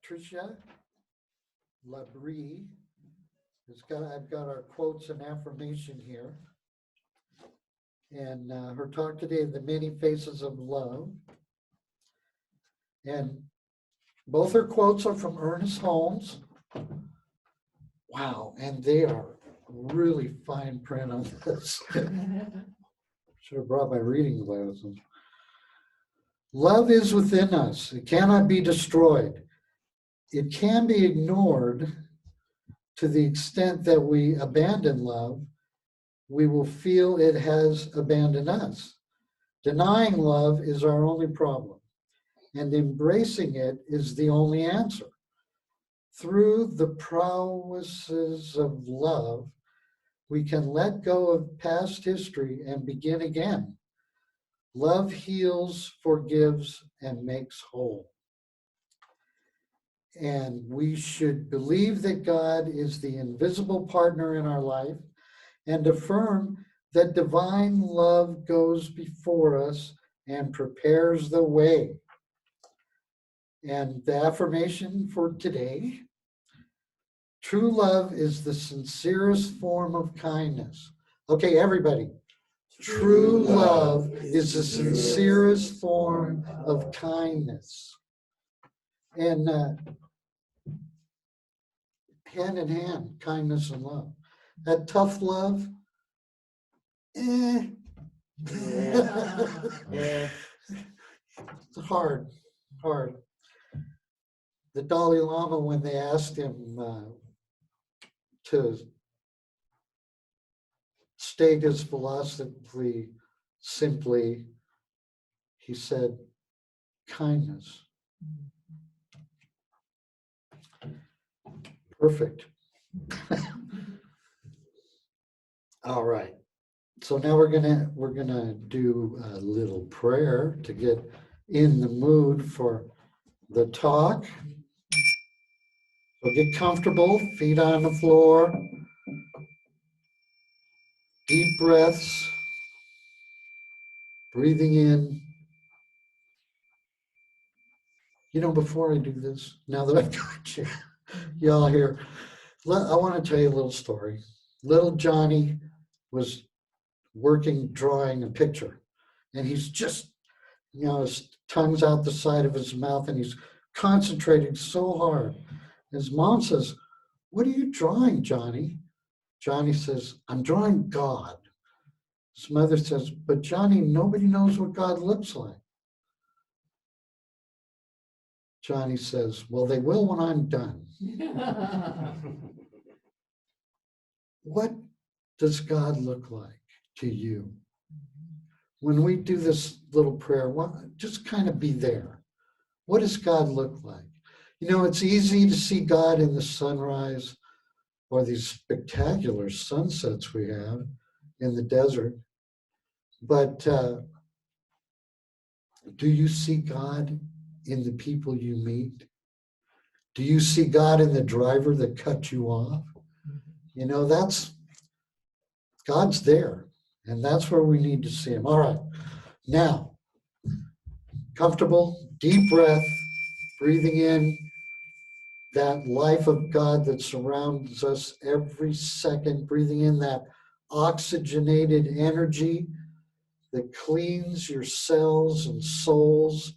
Tricia LaBrie I've got our quotes and affirmation here. And her talk today, The Many Faces of Love. And both her quotes are from Ernest Holmes. Wow, and they are really fine print on this. Should have brought my reading glasses. Love is within us. It cannot be destroyed. It can be ignored. To the extent that we abandon love, we will feel it has abandoned us. Denying love is our only problem, and embracing it is the only answer. Through the prowesses of love, we can let go of past history and begin again. Love heals, forgives, and makes whole. And we should believe that God is the invisible partner in our life and affirm that divine love goes before us and prepares the way. And the affirmation for today: true love is the sincerest form of kindness. Okay, everybody. True love is the sincerest form of kindness. And hand in hand, kindness and love. That tough love, it's hard. The Dalai Lama, when they asked him to state his philosophy simply, he said, kindness. Perfect. All right. So now we're gonna do a little prayer to get in the mood for the talk. So get comfortable, feet on the floor. Deep breaths. Breathing in. You know, before I do this, now that I've got you, y'all here, I want to tell you a little story. Little Johnny was drawing a picture, and he's just, his tongue's out the side of his mouth, and he's concentrating so hard. His mom says, "What are you drawing, Johnny?" Johnny says, "I'm drawing God." His mother says, "But Johnny, nobody knows what God looks like." Johnny says, "Well, they will when I'm done." What does God look like to you? When we do this little prayer, just kind of be there. What does God look like? You know, it's easy to see God in the sunrise or these spectacular sunsets we have in the desert. But do you see God in the people you meet? Do you see God in the driver that cut you off? You know, God's there, and that's where we need to see him. All right, now, comfortable, deep breath, breathing in that life of God that surrounds us every second, breathing in that oxygenated energy that cleans your cells and souls,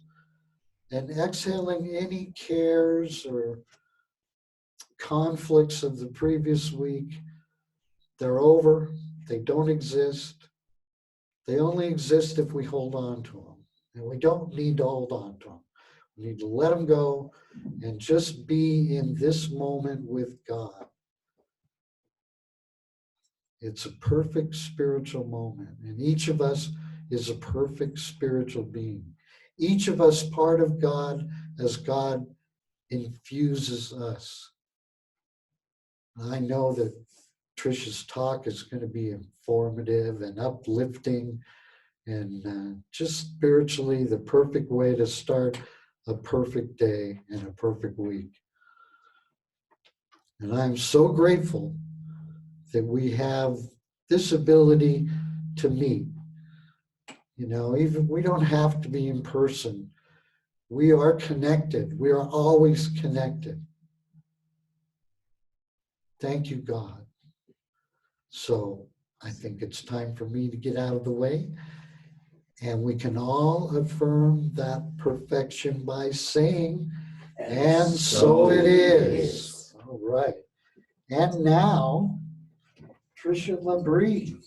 and exhaling any cares or conflicts of the previous week. They're over. They don't exist. They only exist if we hold on to them. And we don't need to hold on to them. We need to let them go and just be in this moment with God. It's a perfect spiritual moment. And each of us is a perfect spiritual being. Each of us part of God as God infuses us. I know that Tricia's talk is going to be informative and uplifting and just spiritually the perfect way to start a perfect day and a perfect week. And I'm so grateful that we have this ability to meet. You know, even we don't have to be in person. We are connected. We are always connected. Thank you, God. So I think it's time for me to get out of the way. And we can all affirm that perfection by saying, and so it is. All right. And now, Tricia LaBrie.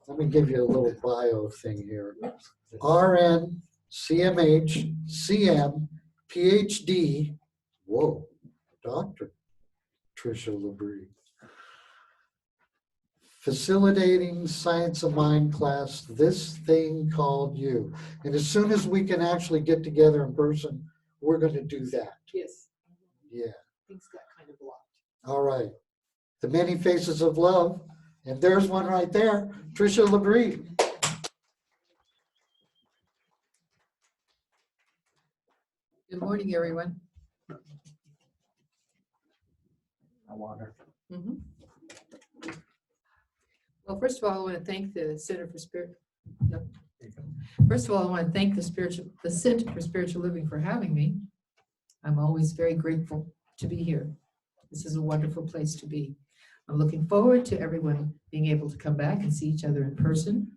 Let me give you a little bio thing here. RN, CMH, CM, PhD. Whoa, Dr. Tricia LaBrie. Facilitating Science of Mind class, This Thing Called You. And as soon as we can actually get together in person, we're going to do that. Yes. Yeah. Things got kind of blocked. All right. The Many Faces of Love. And there's one right there, Tricia LaBrie. Good morning, everyone. I want her. Mm-hmm. Well, first of all, I want to thank the Center for Spirit. No. First of all, I want to thank the Center for Spiritual Living for having me. I'm always very grateful to be here. This is a wonderful place to be. I'm looking forward to everyone being able to come back and see each other in person.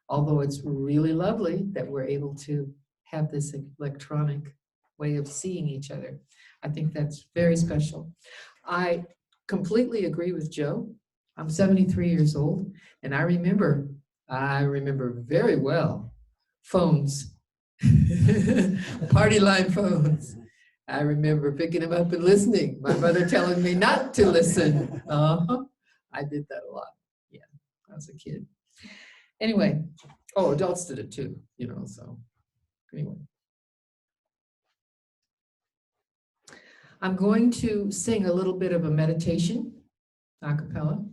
Although it's really lovely that we're able to have this electronic way of seeing each other. I think that's very special. I completely agree with Joe. I'm 73 years old, and I remember very well phones, party line phones. I remember picking them up and listening. My mother telling me not to listen. I did that a lot. Yeah, I was a kid. Anyway, adults did it too, so anyway. I'm going to sing a little bit of a meditation, acapella,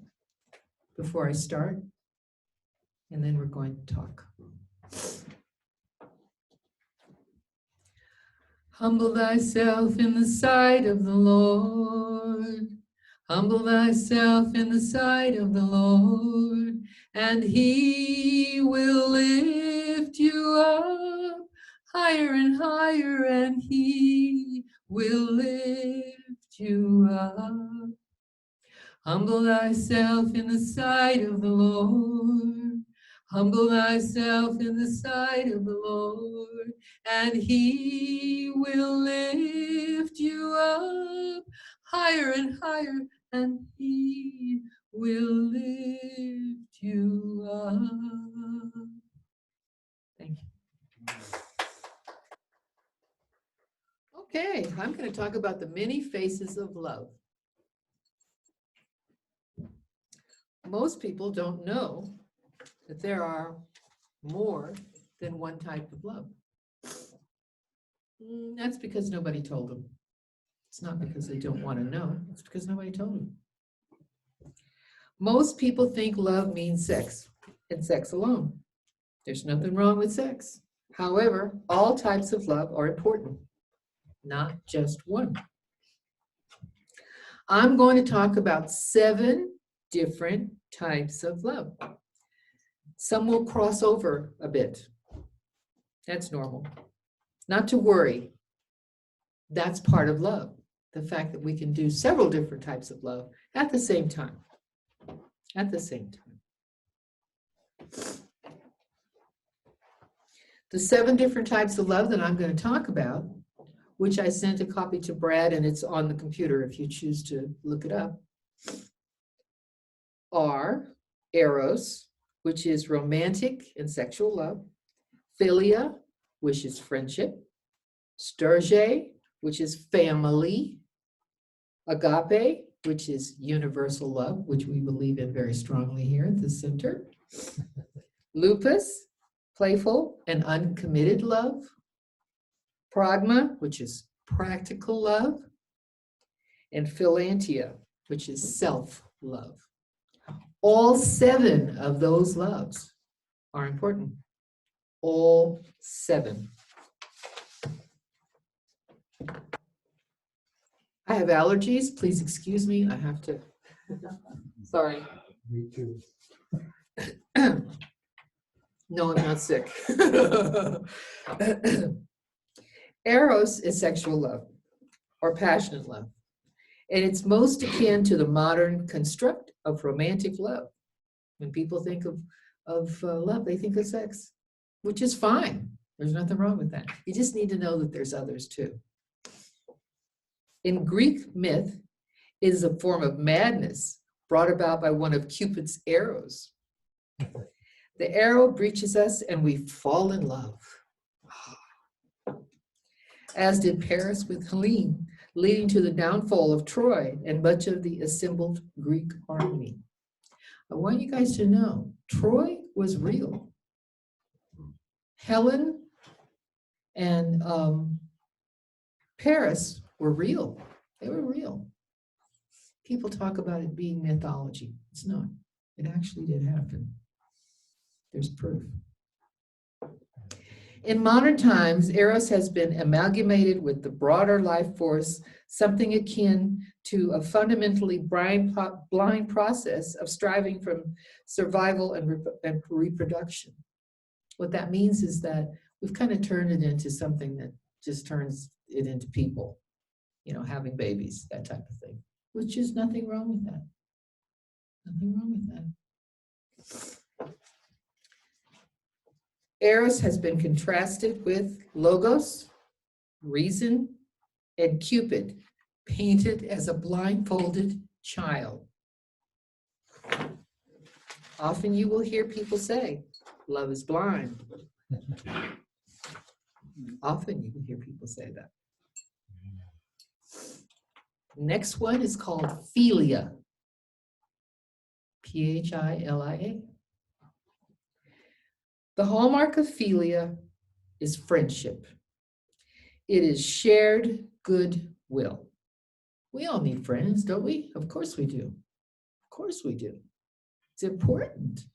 before I start, and then we're going to talk. Humble thyself in the sight of the Lord. Humble thyself in the sight of the Lord, and he will lift you up higher and higher, and he will lift you up. Humble thyself in the sight of the Lord. Humble thyself in the sight of the Lord, and he will lift you up higher and higher, and he will lift you up. Thank you. Okay, I'm going to talk about the many faces of love. Most people don't know that there are more than one type of love. That's because nobody told them. It's not because they don't want to know. It's because nobody told them. Most people think love means sex and sex alone. There's nothing wrong with sex. However, all types of love are important, not just one. I'm going to talk about 7 different types of love. Some will cross over a bit. That's normal. Not to worry. That's part of love. The fact that we can do several different types of love at the same time. At the same time. The 7 different types of love that I'm going to talk about, which I sent a copy to Brad, and it's on the computer if you choose to look it up, are Eros, which is romantic and sexual love, Philia, which is friendship, Storge, which is family, Agape, which is universal love, which we believe in very strongly here at the center, Lupus, playful and uncommitted love, Pragma, which is practical love, and Philia, which is self-love. All 7 of those loves are important. All 7. I have allergies. Please excuse me. I have to. Sorry. Me too. No, I'm not sick. Eros is sexual love or passionate love, and it's most akin to the modern construct of romantic love. When people think of love, they think of sex, which is fine. There's nothing wrong with that. You just need to know that there's others too. In Greek myth, it is a form of madness brought about by one of Cupid's arrows. The arrow breaches us and we fall in love. As did Paris with Helene, leading to the downfall of Troy and much of the assembled Greek army. I want you guys to know, Troy was real. Helen and Paris were real. They were real. People talk about it being mythology. It's not. It actually did happen. There's proof. In modern times, Eros has been amalgamated with the broader life force, something akin to a fundamentally blind process of striving from survival and reproduction. What that means is that we've kind of turned it into something that just turns it into people, having babies, that type of thing, which is nothing wrong with that. Nothing wrong with that. Eros has been contrasted with Logos, reason, and Cupid, painted as a blindfolded child. Often you will hear people say, love is blind. Often you will hear people say that. Next one is called Philia. Philia. The hallmark of Philia is friendship. It is shared goodwill. We all need friends, don't we? Of course we do. Of course we do. It's important.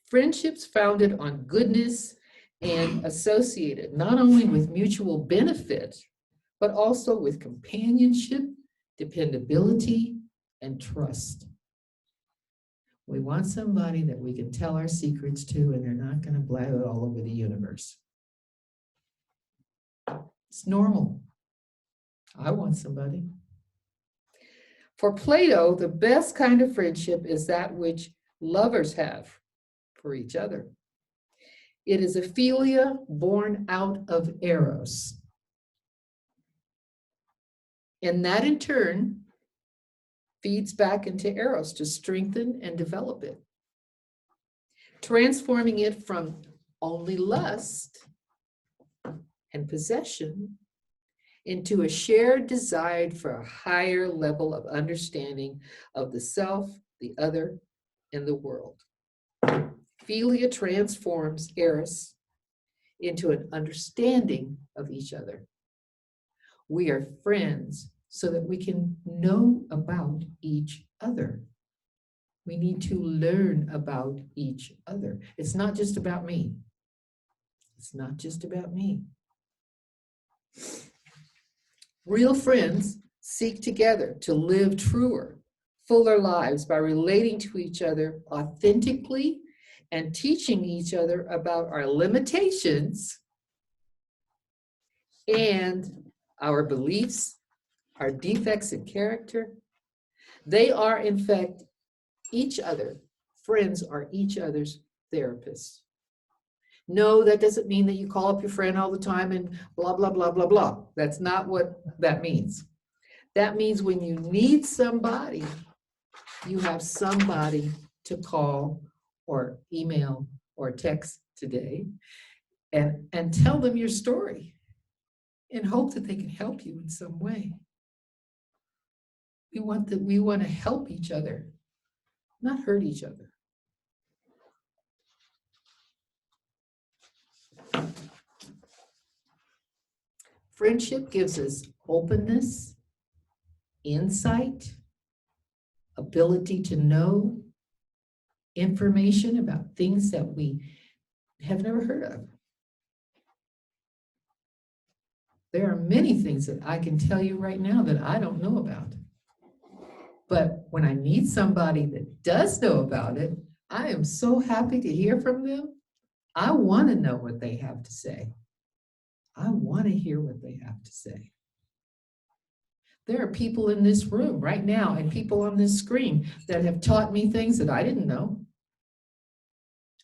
Friendships founded on goodness and associated not only with mutual benefit, but also with companionship, dependability, and trust. We want somebody that we can tell our secrets to and they're not going to blab it all over the universe. It's normal. I want somebody. For Plato, the best kind of friendship is that which lovers have for each other. It is a philia born out of Eros. And that in turn feeds back into Eros to strengthen and develop it, transforming it from only lust and possession into a shared desire for a higher level of understanding of the self, the other, and the world. Philia transforms Eros into an understanding of each other. We are friends so that we can know about each other. We need to learn about each other. It's not just about me. It's not just about me. Real friends seek together to live truer, fuller lives by relating to each other authentically and teaching each other about our limitations and our beliefs, our defects in character. They are, in fact, each other. Friends are each other's therapists. No, that doesn't mean that you call up your friend all the time and blah, blah, blah, blah, blah. That's not what that means. That means when you need somebody, you have somebody to call or email or text today and tell them your story and hope that they can help you in some way. We want to help each other, not hurt each other. Friendship gives us openness, insight, ability to know information about things that we have never heard of. There are many things that I can tell you right now that I don't know about. But when I need somebody that does know about it, I am so happy to hear from them. I want to know what they have to say. I want want to hear what they have to say. There are people in this room right now and people on this screen that have taught me things that I didn't know.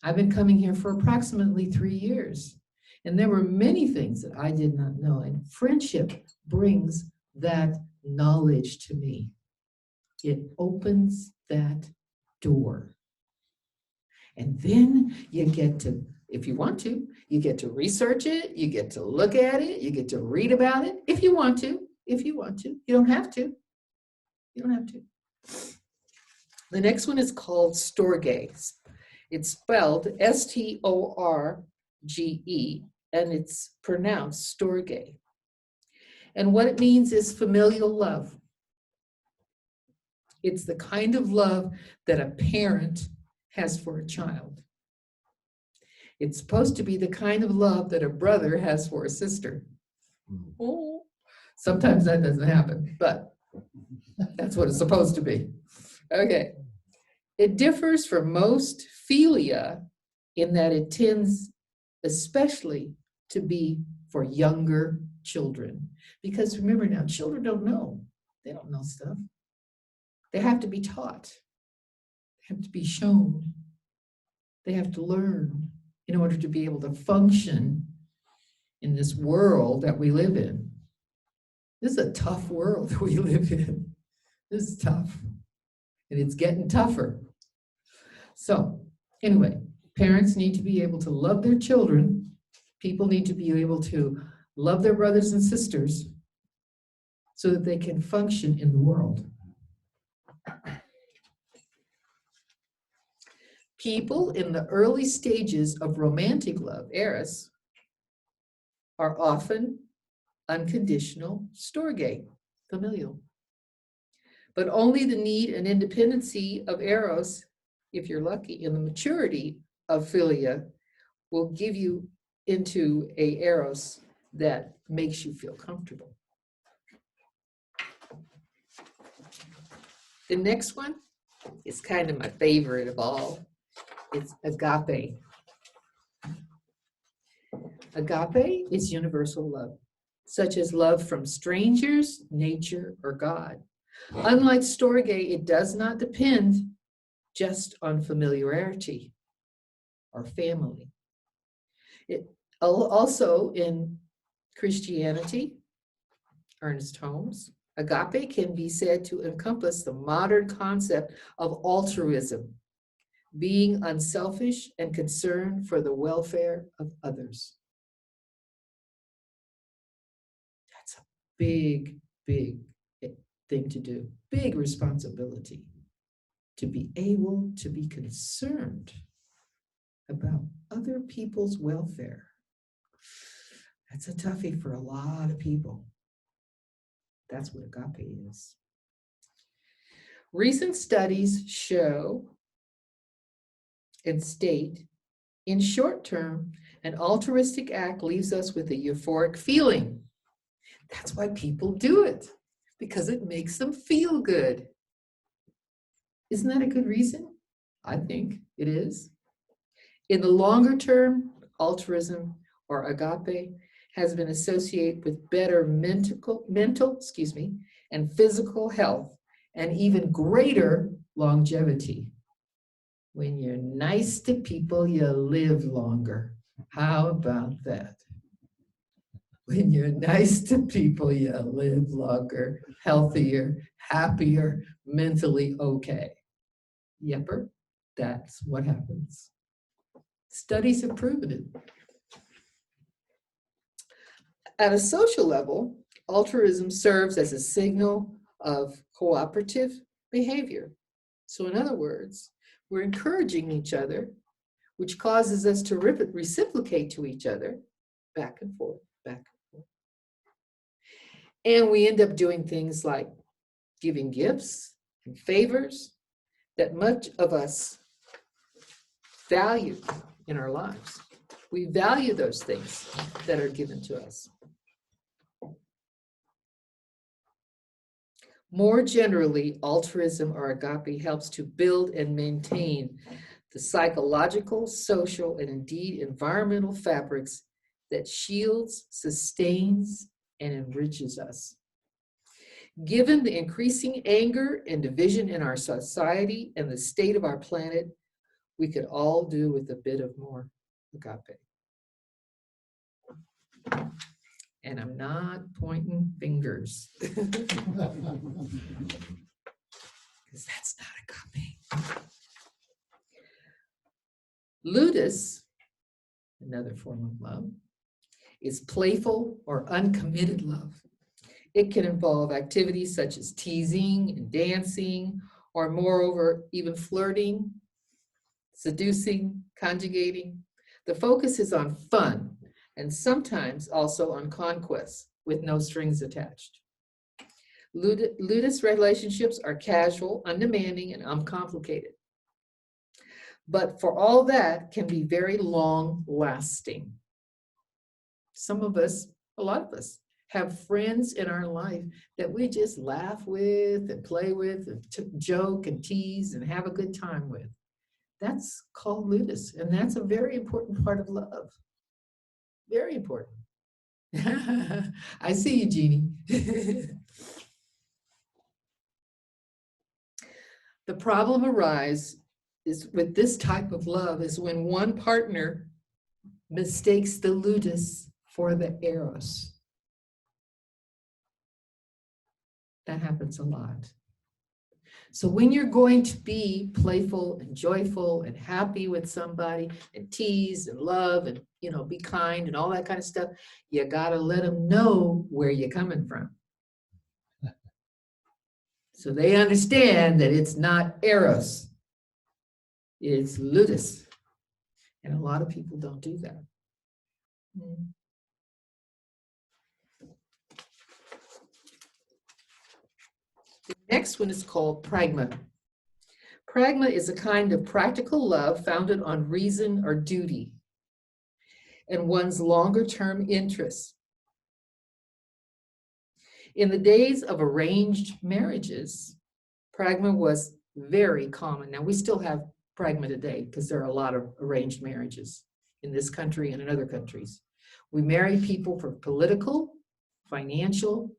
I've been coming here for approximately 3 years, and there were many things that I did not know, and friendship brings that knowledge to me. It opens that door. And then you get to, if you want to, you get to research it, you get to look at it, you get to read about it, if you want to. If you want to. You don't have to. You don't have to. The next one is called Storge. It's spelled S-T-O-R-G-E, and it's pronounced Storge. And what it means is familial love. It's the kind of love that a parent has for a child. It's supposed to be the kind of love that a brother has for a sister. Oh, sometimes that doesn't happen, but that's what it's supposed to be. Okay. It differs from most philia in that it tends especially to be for younger children. Because remember now, children don't know. They don't know stuff. They have to be taught. They have to be shown. They have to learn in order to be able to function in this world that we live in. This is a tough world that we live in. This is tough. And it's getting tougher. So anyway, parents need to be able to love their children. People need to be able to love their brothers and sisters so that they can function in the world. People in the early stages of romantic love, eros, are often unconditional storge, familial. But only the need and independency of eros, if you're lucky, and the maturity of philia will give you into a eros that makes you feel comfortable. The next one is kind of my favorite of all. It's agape. Agape is universal love, such as love from strangers, nature, or God. Unlike storge, it does not depend just on familiarity or family. It also in Christianity, Ernest Holmes, agape can be said to encompass the modern concept of altruism, being unselfish and concerned for the welfare of others. That's a big, big thing to do, big responsibility, to be able to be concerned about other people's welfare. That's a toughie for a lot of people. That's what agape is. Recent studies show and state, in short term, an altruistic act leaves us with a euphoric feeling. That's why people do it, because it makes them feel good. Isn't that a good reason? I think it is. In the longer term, altruism or agape has been associated with better mental, and physical health, and even greater longevity. When you're nice to people, you live longer. How about that? When you're nice to people, you live longer, healthier, happier, mentally okay. Yepper, that's what happens. Studies have proven it. At a social level, altruism serves as a signal of cooperative behavior. So in other words, we're encouraging each other, which causes us to reciprocate to each other, back and forth, back and forth. And we end up doing things like giving gifts and favors that much of us value in our lives. We value those things that are given to us. More generally, altruism or agape helps to build and maintain the psychological, social, and indeed environmental fabrics that shields, sustains, and enriches us. Given the increasing anger and division in our society and the state of our planet, we could all do with a bit of more agape. And I'm not pointing fingers, because that's not agape. Ludus, another form of love, is playful or uncommitted love. It can involve activities such as teasing and dancing, or moreover, even flirting, seducing, conjugating. The focus is on fun and sometimes also on conquest with no strings attached. Ludus relationships are casual, undemanding, and uncomplicated. But for all that, can be very long lasting. Some of us, a lot of us, have friends in our life that we just laugh with and play with and joke and tease and have a good time with. That's called ludus, and that's a very important part of love. Very important. I see you, Jeannie. The problem arises is with this type of love is when one partner mistakes the ludus for the eros. That happens a lot. So when you're going to be playful and joyful and happy with somebody and tease and love and, be kind and all that kind of stuff, you got to let them know where you're coming from. So they understand that it's not eros, it's ludus. And a lot of people don't do that. The next one is called Pragma. Pragma is a kind of practical love founded on reason or duty and one's longer-term interests. In the days of arranged marriages, Pragma was very common. Now, we still have Pragma today because there are a lot of arranged marriages in this country and in other countries. We marry people for political, financial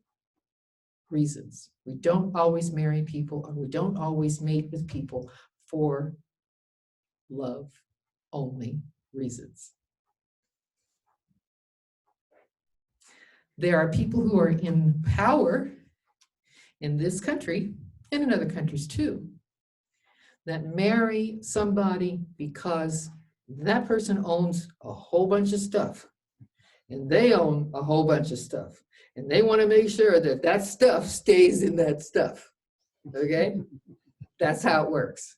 reasons. We don't always marry people, or we don't always mate with people for love only reasons. There are people who are in power in this country and in other countries too, that marry somebody because that person owns a whole bunch of stuff and they own a whole bunch of stuff. And they want to make sure that that stuff stays in that stuff, okay? That's how it works.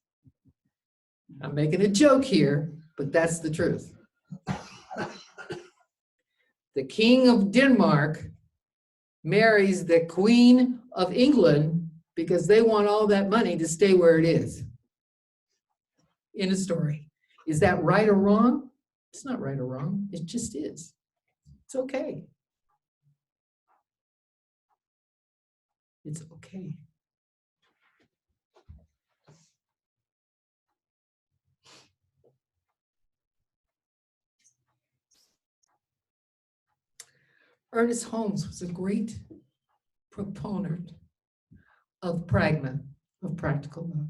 I'm making a joke here, but that's the truth. The King of Denmark marries the Queen of England because they want all that money to stay where it is. In a story. Is that right or wrong? It's not right or wrong. It just is. It's okay. It's okay. Ernest Holmes was a great proponent of pragma, of practical love.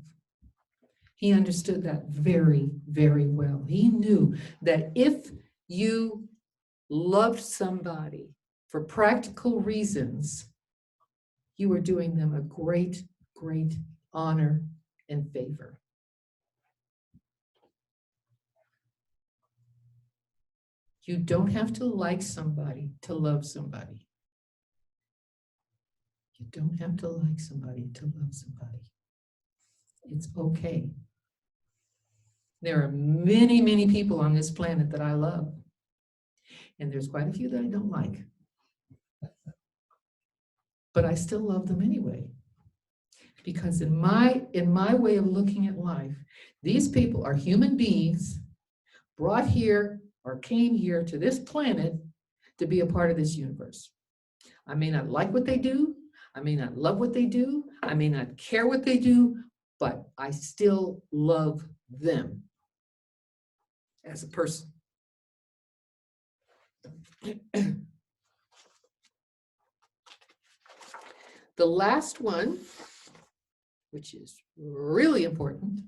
He understood that very, very well. He knew that if you loved somebody for practical reasons, you were doing them a great, great honor and favor. You don't have to like somebody to love somebody. You don't have to like somebody to love somebody. It's okay. There are many, many people on this planet that I love. And there's quite a few that I don't like. But I still love them anyway. Because in my way of looking at life, these people are human beings brought here or came here to this planet to be a part of this universe. I may not like what they do. I may not love what they do. I may not care what they do, but I still love them as a person. The last one, which is really important,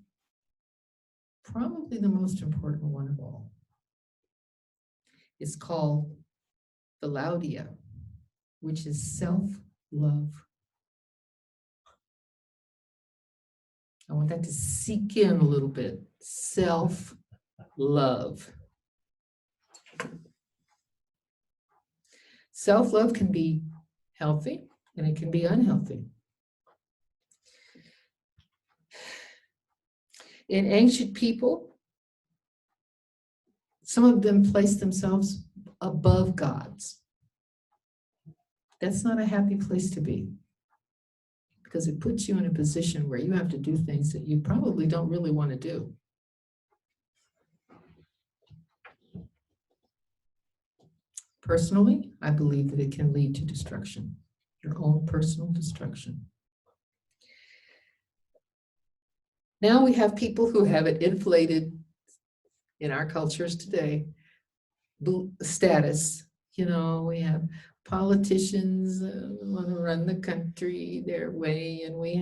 probably the most important one of all, is called Philia, which is self-love. I want that to sink in a little bit. Self-love. Self-love can be healthy and it can be unhealthy. In ancient people, some of them placed themselves above gods. That's not a happy place to be, because it puts you in a position where you have to do things that you probably don't really want to do. Personally, I believe that it can lead to destruction, your own personal destruction. Now we have people who have it inflated in our cultures today, status. You know, we have politicians want to run the country their way, and we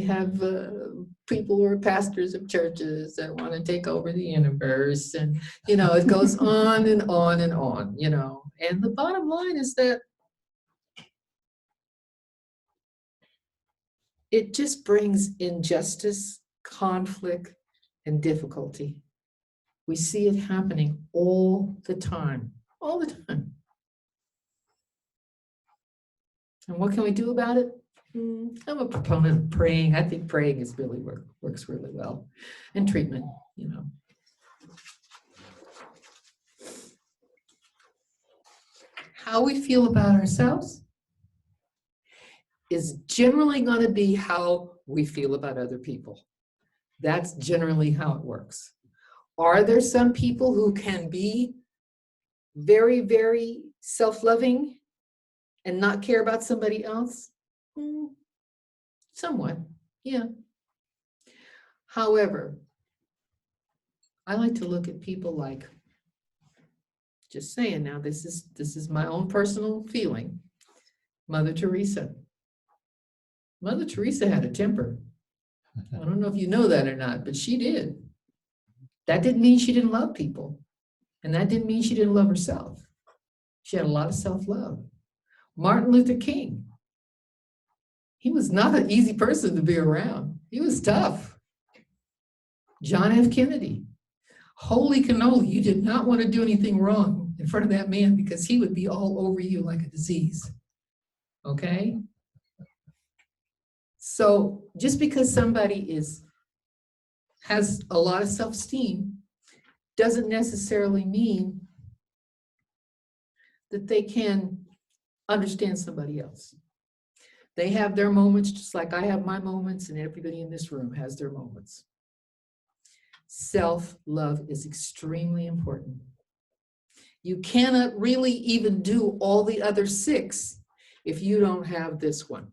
have people who are pastors of churches that want to take over the universe, and you know, it goes on and on and on. You know, and the bottom line is that it just brings injustice, conflict, and difficulty. We see it happening all the time, all the time. And what can we do about it? I'm a proponent of praying. I think praying is really works really well. And treatment, you know. How we feel about ourselves is generally going to be how we feel about other people. That's generally how it works. Are there some people who can be very, very self-loving and not care about somebody else? Somewhat, yeah. However, I like to look at people like, just saying now, this is my own personal feeling, Mother Teresa. Mother Teresa had a temper. I don't know if you know that or not, but she did. That didn't mean she didn't love people. And that didn't mean she didn't love herself. She had a lot of self-love. Martin Luther King. He was not an easy person to be around. He was tough. John F. Kennedy. Holy cannoli, you did not want to do anything wrong in front of that man, because he would be all over you like a disease. Okay? So just because somebody has a lot of self-esteem doesn't necessarily mean that they can understand somebody else. They have their moments just like I have my moments, and everybody in this room has their moments. Self-love is extremely important. You cannot really even do all the other 6 if you don't have this one.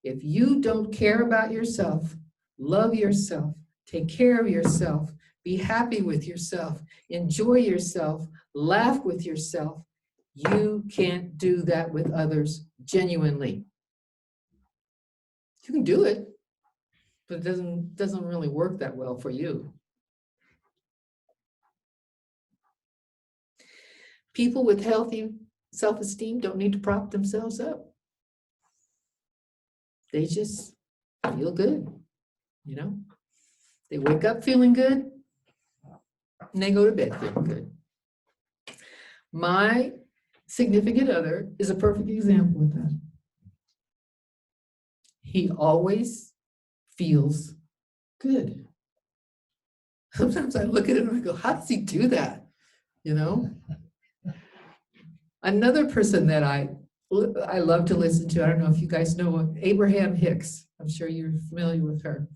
If you don't care about yourself, love yourself, take care of yourself, be happy with yourself, enjoy yourself, laugh with yourself, you can't do that with others genuinely. You can do it, but it doesn't really work that well for you. People with healthy self-esteem don't need to prop themselves up. They just feel good, you know? They wake up feeling good, and they go to bed feeling good. My significant other is a perfect example of that. He always feels good. Sometimes I look at him and I go, how does he do that? You know? Another person that I love to listen to, I don't know if you guys know, Abraham Hicks. I'm sure you're familiar with her.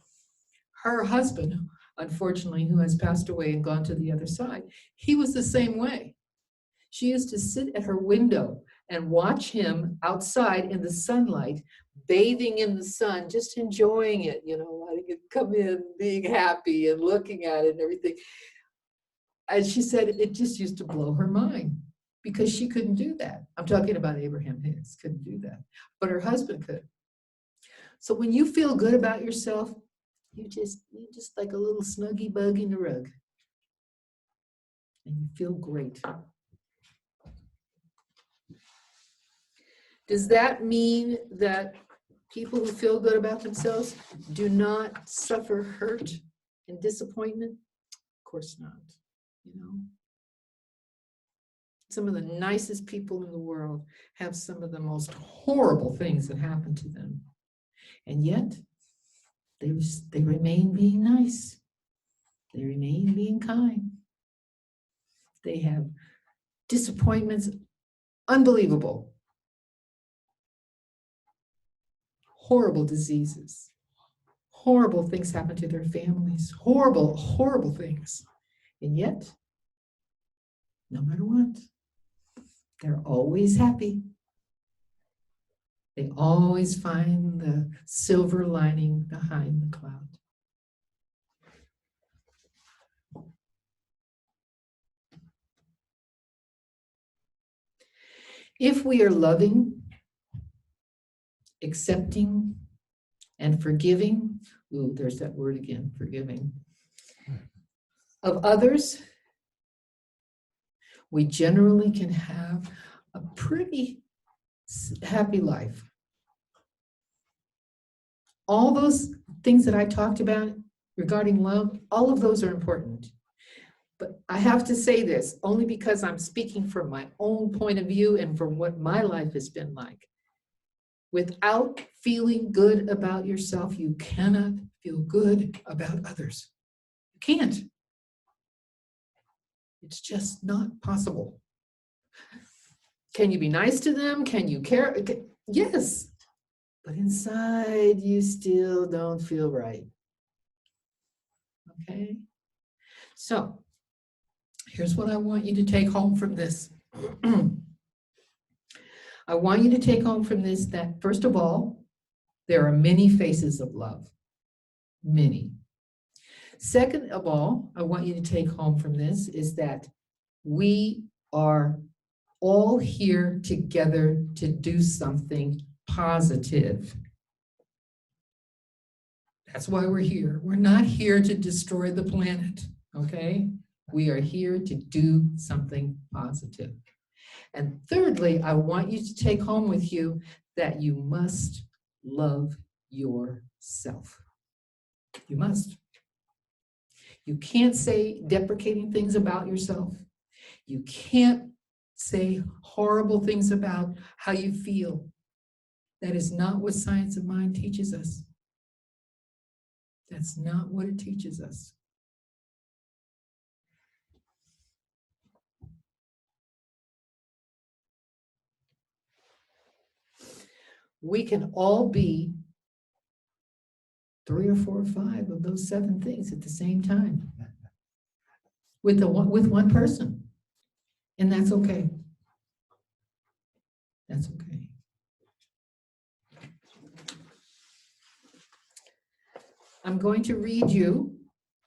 Her husband, unfortunately, who has passed away and gone to the other side, he was the same way. She used to sit at her window and watch him outside in the sunlight, bathing in the sun, just enjoying it, you know, letting it come in, being happy and looking at it and everything. And she said it just used to blow her mind because she couldn't do that. I'm talking about Abraham Hicks, couldn't do that, but her husband could. So when you feel good about yourself, you're just like a little snuggy bug in the rug. And you feel great. Does that mean that people who feel good about themselves do not suffer hurt and disappointment? Of course not, you know. Some of the nicest people in the world have some of the most horrible things that happen to them. And yet, they remain being nice. They remain being kind. They have disappointments, unbelievable. Horrible diseases. Horrible things happen to their families. Horrible, horrible things. And yet, no matter what, they're always happy. They always find the silver lining behind the cloud. If we are loving, accepting, and forgiving, ooh, there's that word again, forgiving, of others, we generally can have a pretty happy life. All those things that I talked about regarding love, all of those are important. But I have to say this only because I'm speaking from my own point of view and from what my life has been like. Without feeling good about yourself, you cannot feel good about others. You can't. It's just not possible. Can you be nice to them? Can you care? Yes. But inside, you still don't feel right. Okay? So, here's what I want you to take home from this. I want you to take home from this that, first of all, there are many faces of love. Many. Second of all, I want you to take home from this is that we are all here together to do something positive. That's why we're here. We're not here to destroy the planet, okay? We are here to do something positive. And thirdly, I want you to take home with you that you must love yourself. You must. You can't say deprecating things about yourself. You can't say horrible things about how you feel. That is not what Science of Mind teaches us. That's not what it teaches us. We can all be 3 or 4 or 5 of those 7 things at the same time with one person, and that's okay. That's okay. I'm going to read you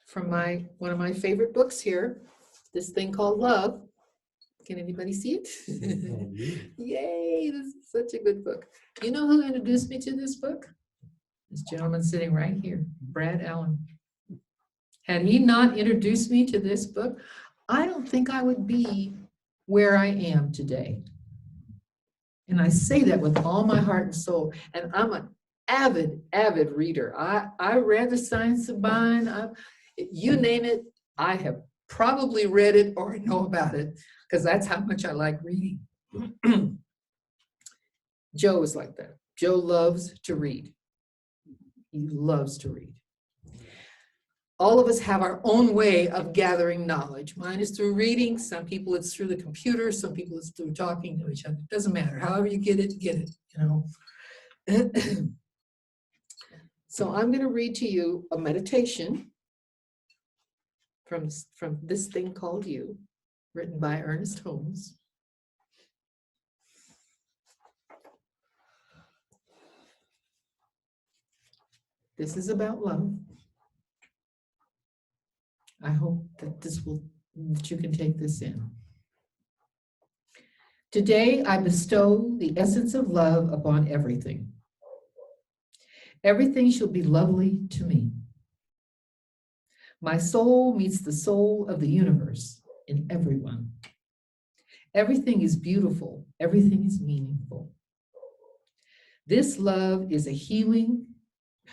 from one of my favorite books here, this thing called Love. Can anybody see it? Yay, this is such a good book. You know who introduced me to this book? This gentleman sitting right here, Brad Allen. Had he not introduced me to this book, I don't think I would be where I am today. And I say that with all my heart and soul. And I'm an avid reader. I read The Science of Mind. You name it, I have probably read it or know about it, because that's how much I like reading. Joe is like that. Joe loves to read. He loves to read. All of us have our own way of gathering knowledge. Mine is through reading. Some people it's through the computer. Some people it's through talking to each other. It doesn't matter. However you get it, you know. So I'm going to read to you a meditation from this thing called You, written by Ernest Holmes. This is about love. I hope that this will that you can take this in. Today, I bestow the essence of love upon everything. Everything shall be lovely to me. My soul meets the soul of the universe in everyone. Everything is beautiful. Everything is meaningful. This love is a healing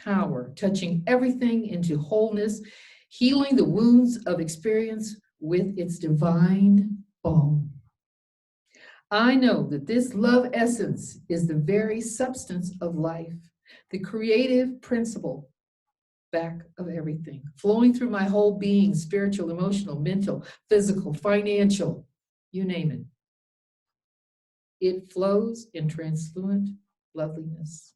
power, touching everything into wholeness, healing the wounds of experience with its divine balm. I know that this love essence is the very substance of life, the creative principle back of everything, flowing through my whole being, spiritual, emotional, mental, physical, financial, you name it. It flows in translucent loveliness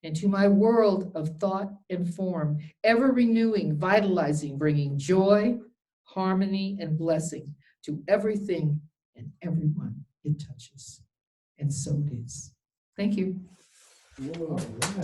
into my world of thought and form, ever renewing, vitalizing, bringing joy, harmony, and blessing to everything and everyone it touches. And so it is. Thank you. Whoa.